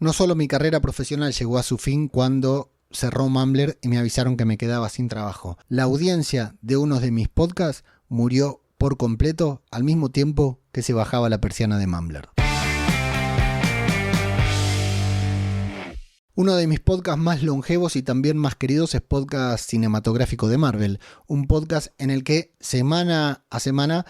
No solo mi carrera profesional llegó a su fin cuando cerró Mumbler y me avisaron que me quedaba sin trabajo. La audiencia de uno de mis podcasts murió por completo al mismo tiempo que se bajaba la persiana de Mumbler. Uno de mis podcasts más longevos y también más queridos es Podcast Cinematográfico de Marvel, un podcast en el que semana a semana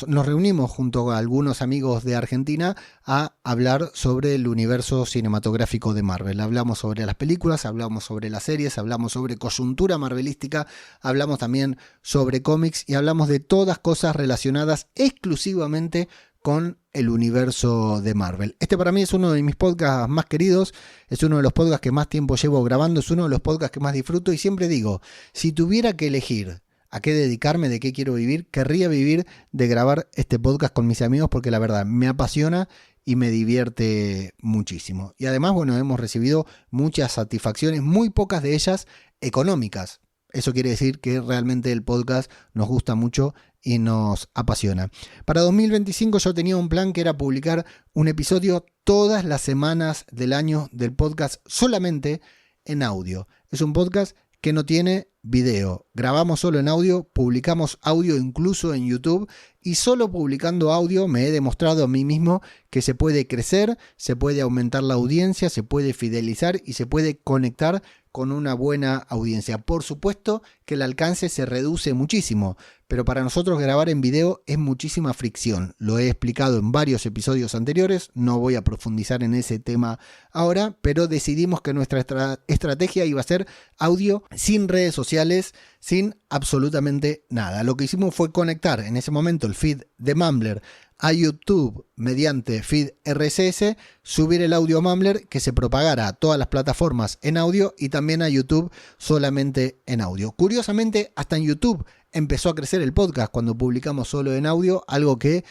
nos reunimos junto a algunos amigos de Argentina a hablar sobre el universo cinematográfico de Marvel. Hablamos sobre las películas, hablamos sobre las series, hablamos sobre coyuntura marvelística, hablamos también sobre cómics y hablamos de todas cosas relacionadas exclusivamente con el universo de Marvel. Este para mí es uno de mis podcasts más queridos, es uno de los podcasts que más tiempo llevo grabando, es uno de los podcasts que más disfruto y siempre digo, si tuviera que elegir a qué dedicarme, de qué quiero vivir, querría vivir de grabar este podcast con mis amigos porque la verdad me apasiona y me divierte muchísimo. Y además, bueno, hemos recibido muchas satisfacciones, muy pocas de ellas económicas. Eso quiere decir que realmente el podcast nos gusta mucho y nos apasiona. Para 2025 yo tenía un plan que era publicar un episodio todas las semanas del año del podcast solamente en audio. Es un podcast que no tiene video. Grabamos solo en audio, publicamos audio incluso en YouTube y solo publicando audio me he demostrado a mí mismo que se puede crecer, se puede aumentar la audiencia, se puede fidelizar y se puede conectar con una buena audiencia. Por supuesto que el alcance se reduce muchísimo, pero para nosotros grabar en video es muchísima fricción. Lo he explicado en varios episodios anteriores, no voy a profundizar en ese tema ahora, pero decidimos que nuestra estrategia iba a ser audio sin redes sociales, sin absolutamente nada. Lo que hicimos fue conectar en ese momento el feed de Mumbler a YouTube mediante feed RSS, subir el audio a Mumbler que se propagara a todas las plataformas en audio y también a YouTube solamente en audio. Curiosamente, hasta en YouTube empezó a crecer el podcast cuando publicamos solo en audio, algo que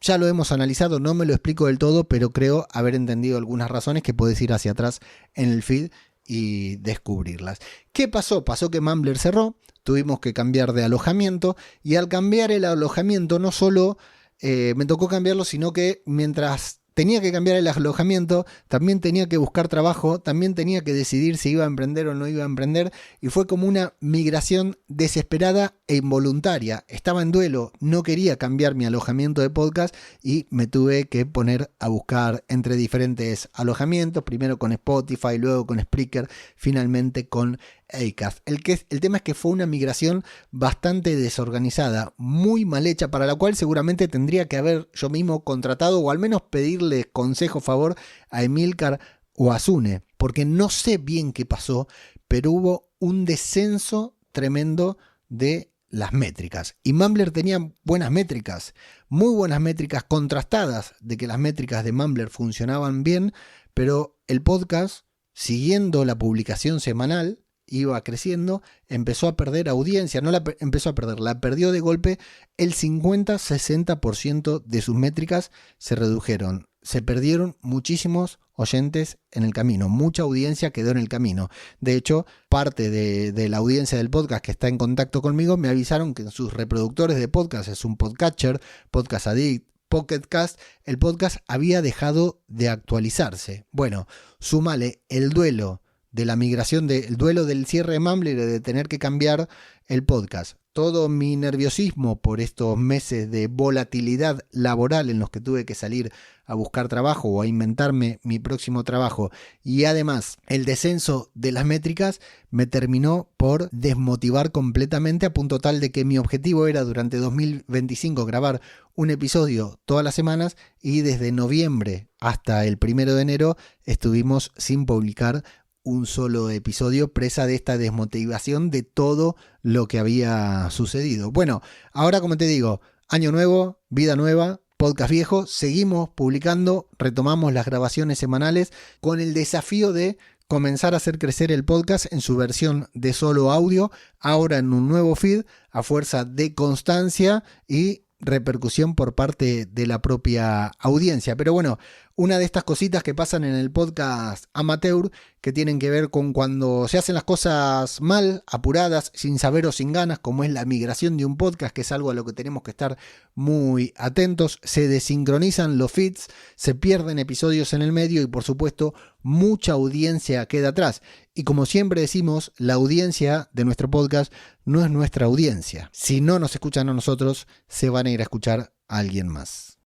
ya lo hemos analizado, no me lo explico del todo, pero creo haber entendido algunas razones que puedes ir hacia atrás en el feed y descubrirlas. ¿Qué pasó? Pasó que Mumbler cerró, tuvimos que cambiar de alojamiento y al cambiar el alojamiento no solo me tocó cambiarlo, sino que mientras tenía que cambiar el alojamiento, también tenía que buscar trabajo, también tenía que decidir si iba a emprender o no iba a emprender y fue como una migración desesperada e involuntaria. Estaba en duelo, no quería cambiar mi alojamiento de podcast y me tuve que poner a buscar entre diferentes alojamientos, primero con Spotify, luego con Spreaker, finalmente con Acast. El tema es que fue una migración bastante desorganizada, muy mal hecha, para la cual seguramente tendría que haber yo mismo contratado o al menos pedirle consejo, favor a Emilcar o a Sune, porque no sé bien qué pasó, pero hubo un descenso tremendo de las métricas. Y Mumbler tenía buenas métricas, muy buenas métricas contrastadas de que las métricas de Mumbler funcionaban bien, pero el podcast, siguiendo la publicación semanal, iba creciendo, empezó a perder audiencia, la perdió de golpe, el 50-60% de sus métricas se redujeron, se perdieron muchísimos oyentes en el camino, mucha audiencia quedó en el camino. De hecho, parte de la audiencia del podcast que está en contacto conmigo me avisaron que en sus reproductores de podcast, es un podcatcher, Podcast Addict, Pocket Cast, el podcast había dejado de actualizarse. Bueno, súmale el duelo de la migración, el duelo del cierre de Mumbler y de tener que cambiar el podcast. Todo mi nerviosismo por estos meses de volatilidad laboral en los que tuve que salir a buscar trabajo o a inventarme mi próximo trabajo y además el descenso de las métricas me terminó por desmotivar completamente a punto tal de que mi objetivo era durante 2025 grabar un episodio todas las semanas y desde noviembre hasta el 1 de enero estuvimos sin publicar un solo episodio, presa de esta desmotivación de todo lo que había sucedido. Bueno, ahora como te digo, año nuevo, vida nueva, podcast viejo, seguimos publicando, retomamos las grabaciones semanales con el desafío de comenzar a hacer crecer el podcast en su versión de solo audio, ahora en un nuevo feed, a fuerza de constancia y repercusión por parte de la propia audiencia. Pero bueno, una de estas cositas que pasan en el podcast amateur, que tienen que ver con cuando se hacen las cosas mal, apuradas, sin saber o sin ganas, como es la migración de un podcast, que es algo a lo que tenemos que estar muy atentos. Se desincronizan los feeds, se pierden episodios en el medio y por supuesto mucha audiencia queda atrás. Y como siempre decimos, la audiencia de nuestro podcast no es nuestra audiencia. Si no nos escuchan a nosotros, se van a ir a escuchar a alguien más.